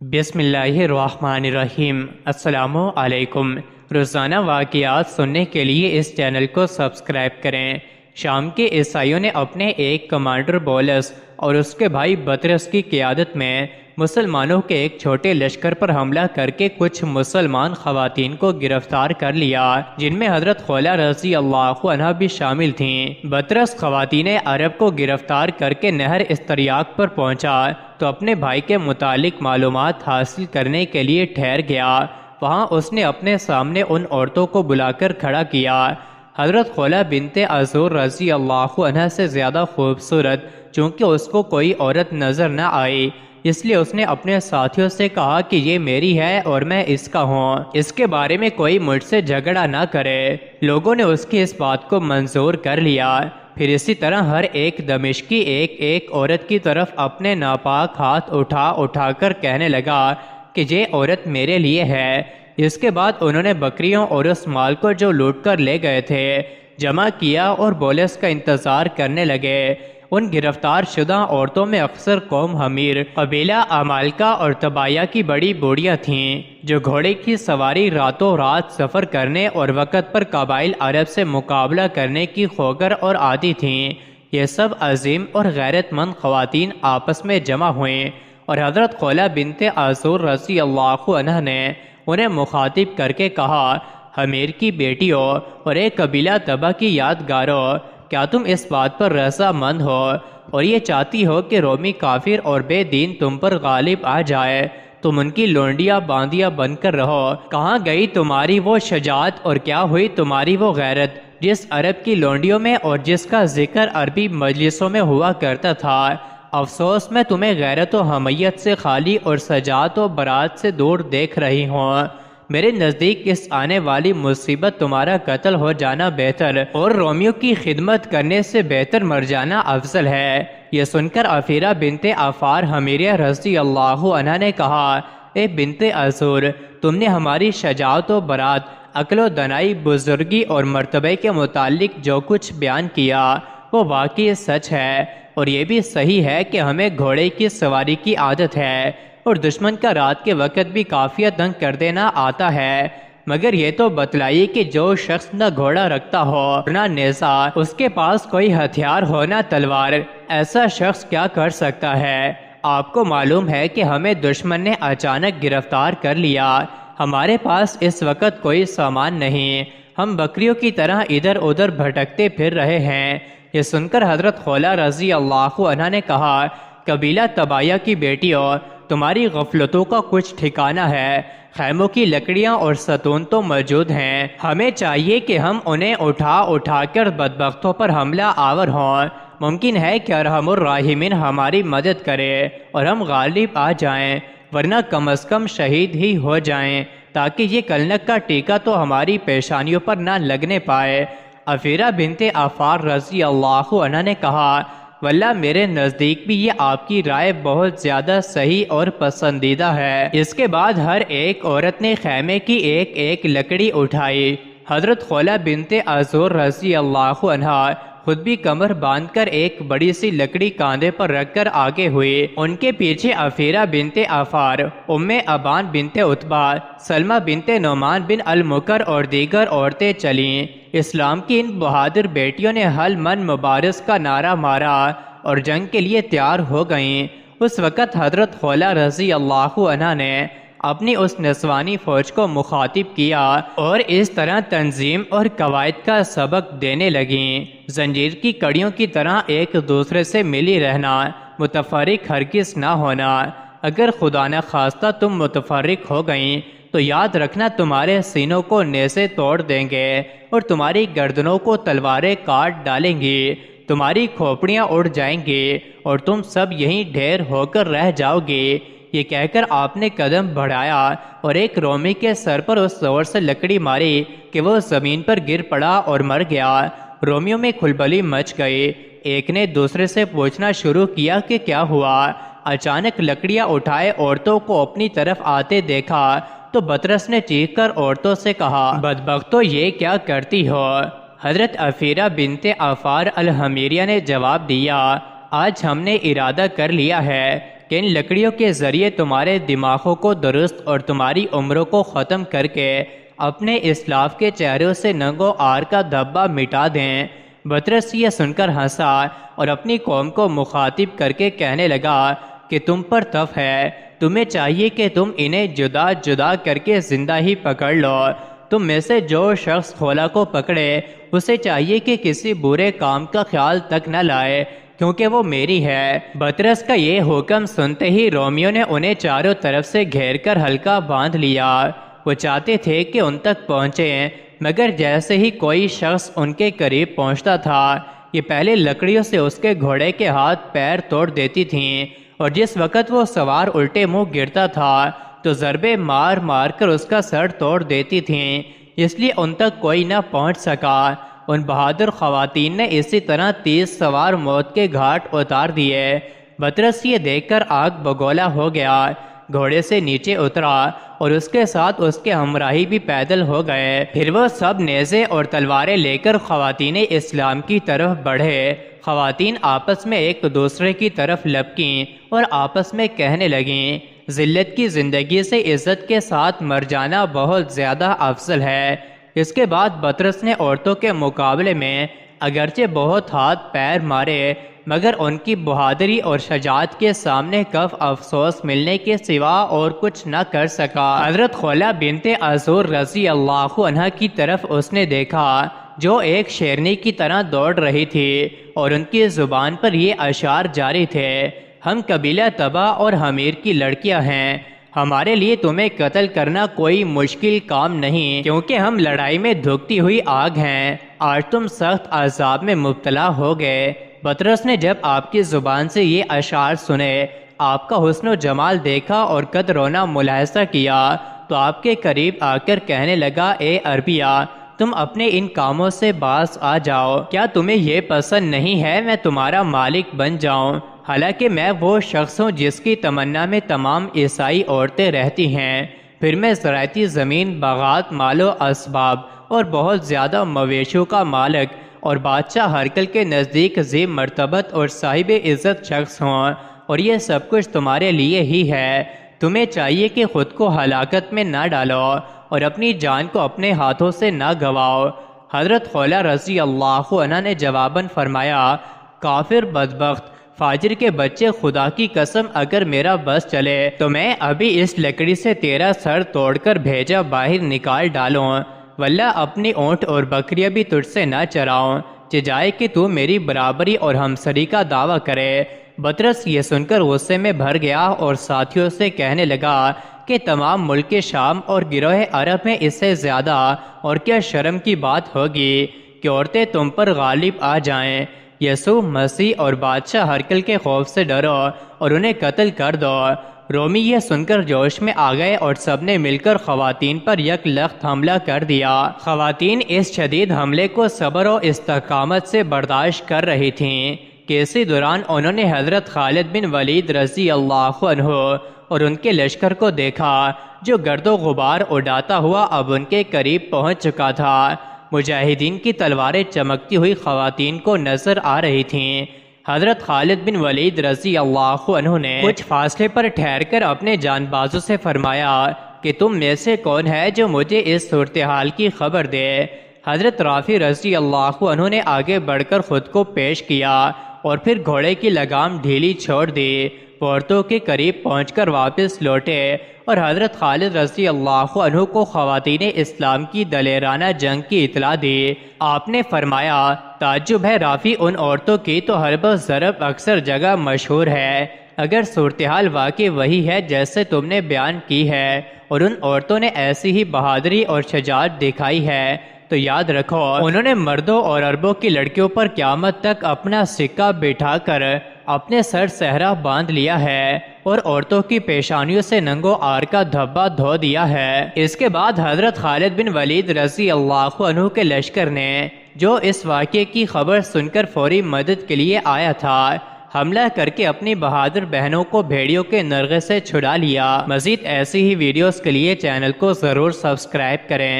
بسم اللہ الرحمن الرحیم۔ السلام علیکم۔ روزانہ واقعات سننے کے لیے اس چینل کو سبسکرائب کریں۔ شام کے عیسائیوں نے اپنے ایک کمانڈر بولس اور اس کے بھائی بطرس کی قیادت میں مسلمانوں کے ایک چھوٹے لشکر پر حملہ کر کے کچھ مسلمان خواتین کو گرفتار کر لیا، جن میں حضرت خولہ رضی اللہ عنہا بھی شامل تھیں۔ بطرس خواتین عرب کو گرفتار کر کے نہر استریاق پر پہنچا تو اپنے بھائی کے متعلق معلومات حاصل کرنے کے لیے ٹھہر گیا۔ وہاں اس نے اپنے سامنے ان عورتوں کو بلا کر کھڑا کیا۔ حضرت خولہ بنت عزور رضی اللہ عنہا سے زیادہ خوبصورت چونکہ اس کو کوئی عورت نظر نہ آئی، اس لیے اس نے اپنے ساتھیوں سے کہا کہ یہ میری ہے اور میں اس کا ہوں، اس کے بارے میں کوئی مجھ سے جھگڑا نہ کرے۔ لوگوں نے اس کی اس بات کو منظور کر لیا۔ پھر اسی طرح ہر ایک دمشقی ایک ایک عورت کی طرف اپنے ناپاک ہاتھ اٹھا اٹھا کر کہنے لگا کہ یہ عورت میرے لیے ہے۔ اس کے بعد انہوں نے بکریوں اور اس مال کو جو لوٹ کر لے گئے تھے جمع کیا اور بولس کا انتظار کرنے لگے۔ ان گرفتار شدہ عورتوں میں اکثر قوم حمیر، قبیلہ عمالقہ اور طبایہ کی بڑی بوڑھیاں تھیں، جو گھوڑے کی سواری راتوں رات سفر کرنے اور وقت پر قبائل عرب سے مقابلہ کرنے کی خوگر اور عادی تھیں۔ یہ سب عظیم اور غیرت مند خواتین آپس میں جمع ہوئیں اور حضرت خولہ بنت عزور رضی اللہ عنہا نے انہیں مخاطب کر کے کہا، حمیر کی بیٹیوں اور ایک قبیلہ تبا کی یادگاروں، کیا تم اس بات پر رضا مند ہو اور یہ چاہتی ہو کہ رومی کافر اور بے دین تم پر غالب آ جائے؟ تم ان کی لونڈیاں باندیاں بن کر رہو۔ کہاں گئی تمہاری وہ شجاعت اور کیا ہوئی تمہاری وہ غیرت جس عرب کی لونڈیوں میں اور جس کا ذکر عربی مجلسوں میں ہوا کرتا تھا؟ افسوس میں تمہیں غیرت و حمیت سے خالی اور شجاعت و برات سے دور دیکھ رہی ہوں۔ میرے نزدیک اس آنے والی مصیبت تمہارا قتل ہو جانا بہتر اور رومیوں کی خدمت کرنے سے بہتر مر جانا افضل ہے۔ یہ سن کر عفیرہ بنت عفار حمیریہ رضی اللہ عنہا نے کہا، اے بنت عزور، تم نے ہماری شجاعت و برات، عقل و دانائی، بزرگی اور مرتبے کے متعلق جو کچھ بیان کیا وہ واقعی سچ ہے، اور یہ بھی صحیح ہے کہ ہمیں گھوڑے کی سواری کی عادت ہے اور دشمن کا رات کے وقت بھی کافیہ تنگ کر دینا آتا ہے، مگر یہ تو بتلائیے کہ جو شخص نہ گھوڑا رکھتا ہو نہ نیزہ، اس کے پاس کوئی ہتھیار ہو نہ تلوار، ایسا شخص کیا کر سکتا ہے؟ آپ کو معلوم ہے کہ ہمیں دشمن نے اچانک گرفتار کر لیا، ہمارے پاس اس وقت کوئی سامان نہیں، ہم بکریوں کی طرح ادھر ادھر بھٹکتے پھر رہے ہیں۔ یہ سن کر حضرت خولہ رضی اللہ عنہا نے کہا، قبیلہ طبایہ کی بیٹیوں، تمہاری غفلتوں کا کچھ ٹھکانہ ہے۔ خیموں کی لکڑیاں اور ستون تو موجود ہیں، ہمیں چاہیے کہ ہم انہیں اٹھا اٹھا کر بدبختوں پر حملہ آور ہوں۔ ممکن ہے کہ ارحم الراحمین ہماری مدد کرے اور ہم غالب آ جائیں، ورنہ کم از کم شہید ہی ہو جائیں تاکہ یہ کلنک کا ٹیکہ تو ہماری پیشانیوں پر نہ لگنے پائے۔ عفیرہ بنت عفار رضی اللہ عنہا نے کہا، واللہ میرے نزدیک بھی یہ آپ کی رائے بہت زیادہ صحیح اور پسندیدہ ہے۔ اس کے بعد ہر ایک عورت نے خیمے کی ایک ایک لکڑی اٹھائی۔ حضرت خولہ بنت عزور رضی اللہ عنہا خود بھی کمر باندھ کر ایک بڑی سی لکڑی کاندھے پر رکھ کر آگے ہوئی۔ ان کے پیچھے عفیرہ بنت عفار، ام ابان بنت عتبہ، سلمہ بنت نعمان بن المکر اور دیگر عورتیں چلیں۔ اسلام کی ان بہادر بیٹیوں نے حل من مبارز کا نعرہ مارا اور جنگ کے لیے تیار ہو گئیں۔ اس وقت حضرت خولہ رضی اللہ عنہا نے اپنی اس نسوانی فوج کو مخاطب کیا اور اس طرح تنظیم اور قواعد کا سبق دینے لگیں، زنجیر کی کڑیوں کی طرح ایک دوسرے سے ملی رہنا، متفرق ہرگز نہ ہونا۔ اگر خدا نہ خواستہ تم متفرق ہو گئیں تو یاد رکھنا تمہارے سینوں کو نیزے توڑ دیں گے اور تمہاری گردنوں کو تلواریں کاٹ ڈالیں گی، تمہاری کھوپڑیاں اڑ جائیں گی اور تم سب یہیں ڈھیر ہو کر رہ جاؤ گے۔ یہ کہہ کر آپ نے قدم بڑھایا اور ایک رومی کے سر پر اس زور سے لکڑی ماری کہ وہ زمین پر گر پڑا اور مر گیا۔ رومیوں میں کھلبلی مچ گئی، ایک نے دوسرے سے پوچھنا شروع کیا کہ کیا ہوا۔ اچانک لکڑیاں اٹھائے عورتوں کو اپنی طرف آتے دیکھا تو بطرس نے چیخ کر عورتوں سے کہا، بدبختو یہ کیا کرتی ہو؟ حضرت عفیرہ بنت عفار الحمیریہ نے جواب دیا، آج ہم نے ارادہ کر لیا ہے کہ ان لکڑیوں کے ذریعے تمہارے دماغوں کو درست اور تمہاری عمروں کو ختم کر کے اپنے اسلاف کے چہروں سے ننگو آر کا دھبا مٹا دیں۔ بطرس یہ سن کر ہنسا اور اپنی قوم کو مخاطب کر کے کہنے لگا کہ تم پر تف ہے، تمہیں چاہیے کہ تم انہیں جدا جدا کر کے زندہ ہی پکڑ لو۔ تم میں سے جو شخص کھولا کو پکڑے اسے چاہیے کہ کسی برے کام کا خیال تک نہ لائے، کیونکہ وہ میری ہے۔ بطرس کا یہ حکم سنتے ہی رومیوں نے انہیں چاروں طرف سے گھیر کر ہلکا باندھ لیا۔ وہ چاہتے تھے کہ ان تک پہنچیں، مگر جیسے ہی کوئی شخص ان کے قریب پہنچتا تھا یہ پہلے لکڑیوں سے اس کے گھوڑے کے ہاتھ پیر توڑ دیتی تھیں، اور جس وقت وہ سوار الٹے منہ گرتا تھا تو ضربے مار مار کر اس کا سر توڑ دیتی تھیں، اس لیے ان تک کوئی نہ پہنچ سکا۔ ان بہادر خواتین نے اسی طرح 30 سوار موت کے گھاٹ اتار دیے۔ بطرس یہ دیکھ کر آگ بگولا ہو گیا، گھوڑے سے نیچے اترا اور اس کے ساتھ اس کے ہمراہی بھی پیدل ہو گئے۔ پھر وہ سب نیزے اور تلواریں لے کر خواتین اسلام کی طرف بڑھے۔ خواتین آپس میں ایک دوسرے کی طرف لپکیں اور آپس میں کہنے لگیں، ذلت کی زندگی سے عزت کے ساتھ مر جانا بہت زیادہ افضل ہے۔ اس کے بعد بطرس نے عورتوں کے مقابلے میں اگرچہ بہت ہاتھ پیر مارے، مگر ان کی بہادری اور شجاعت کے سامنے کف افسوس ملنے کے سوا اور کچھ نہ کر سکا۔ حضرت خولہ بنت عذور رضی اللہ عنہ کی طرف اس نے دیکھا جو ایک شیرنی کی طرح دوڑ رہی تھی، اور ان کی زبان پر یہ اشعار جاری تھے، ہم قبیلہ تبا اور حمیر کی لڑکیاں ہیں، ہمارے لیے تمہیں قتل کرنا کوئی مشکل کام نہیں، کیونکہ ہم لڑائی میں دھکتی ہوئی آگ ہیں، آج تم سخت عذاب میں مبتلا ہو گئے۔ بطرس نے جب آپ کی زبان سے یہ اشعار سنے، آپ کا حسن و جمال دیکھا اور قد رونا ملاحظہ کیا تو آپ کے قریب آ کر کہنے لگا، اے عربیہ، تم اپنے ان کاموں سے باز آ جاؤ، کیا تمہیں یہ پسند نہیں ہے میں تمہارا مالک بن جاؤں؟ حالانکہ میں وہ شخص ہوں جس کی تمنا میں تمام عیسائی عورتیں رہتی ہیں، پھر میں زراعتی زمین، باغات، مال و اسباب اور بہت زیادہ مویشیوں کا مالک اور بادشاہ ہرکل کے نزدیک ذی مرتبت اور صاحب عزت شخص ہوں، اور یہ سب کچھ تمہارے لیے ہی ہے۔ تمہیں چاہیے کہ خود کو ہلاکت میں نہ ڈالو اور اپنی جان کو اپنے ہاتھوں سے نہ گواؤ۔ حضرت خولہ رضی اللہ عنہ نے جواباً فرمایا، کافر بدبخت فاجر کے بچے، خدا کی قسم اگر میرا بس چلے تو میں ابھی اس لکڑی سے تیرا سر توڑ کر بھیجا باہر نکال ڈالوں، واللہ اپنی اونٹ اور بکریاں بھی تجھ سے نہ چراؤں، جائے کہ تو میری برابری اور ہمسری کا دعویٰ کرے۔ بطرس یہ سن کر غصے میں بھر گیا اور ساتھیوں سے کہنے لگا کہ تمام ملک شام اور گروہ عرب میں اس سے زیادہ اور کیا شرم کی بات ہوگی کہ عورتیں تم پر غالب آ جائیں۔ یسوع مسیح اور بادشاہ ہرکل کے خوف سے ڈرو اور انہیں قتل کر دو۔ رومی یہ سن کر جوش میں آ گئے اور سب نے مل کر خواتین پر یک لخت حملہ کر دیا۔ خواتین اس شدید حملے کو صبر و استقامت سے برداشت کر رہی تھیں کہ اسی دوران انہوں نے حضرت خالد بن ولید رضی اللہ عنہ اور ان کے لشکر کو دیکھا جو گرد و غبار اڑاتا ہوا اب ان کے قریب پہنچ چکا تھا۔ مجاہدین کی تلواریں چمکتی ہوئی خواتین کو نظر آ رہی تھیں۔ حضرت خالد بن ولید رضی اللہ عنہ نے کچھ فاصلے پر ٹھہر کر اپنے جان بازوں سے فرمایا کہ تم میں سے کون ہے جو مجھے اس صورتحال کی خبر دے۔ حضرت رافع رضی اللہ عنہ نے آگے بڑھ کر خود کو پیش کیا اور پھر گھوڑے کی لگام ڈھیلی چھوڑ دی۔ عورتوں کے قریب پہنچ کر واپس لوٹے اور حضرت خالد رضی اللہ عنہ کو خواتین اسلام کی دلیرانہ جنگ کی اطلاع دی۔ آپ نے فرمایا، تعجب ہے رافع، ان عورتوں کی تو حرب و ضرب اکثر جگہ مشہور ہے، اگر صورتحال واقعی وہی ہے جیسے تم نے بیان کی ہے اور ان عورتوں نے ایسی ہی بہادری اور شجاعت دکھائی ہے تو یاد رکھو انہوں نے مردوں اور عربوں کی لڑکیوں پر قیامت تک اپنا سکہ بٹھا کر اپنے سر صحرا باندھ لیا ہے اور عورتوں کی پیشانیوں سے ننگو آر کا دھبا دھو دیا ہے۔ اس کے بعد حضرت خالد بن ولید رضی اللہ عنہ کے لشکر نے جو اس واقعے کی خبر سن کر فوری مدد کے لیے آیا تھا، حملہ کر کے اپنی بہادر بہنوں کو بھیڑیوں کے نرغے سے چھڑا لیا۔ مزید ایسی ہی ویڈیوز کے لیے چینل کو ضرور سبسکرائب کریں۔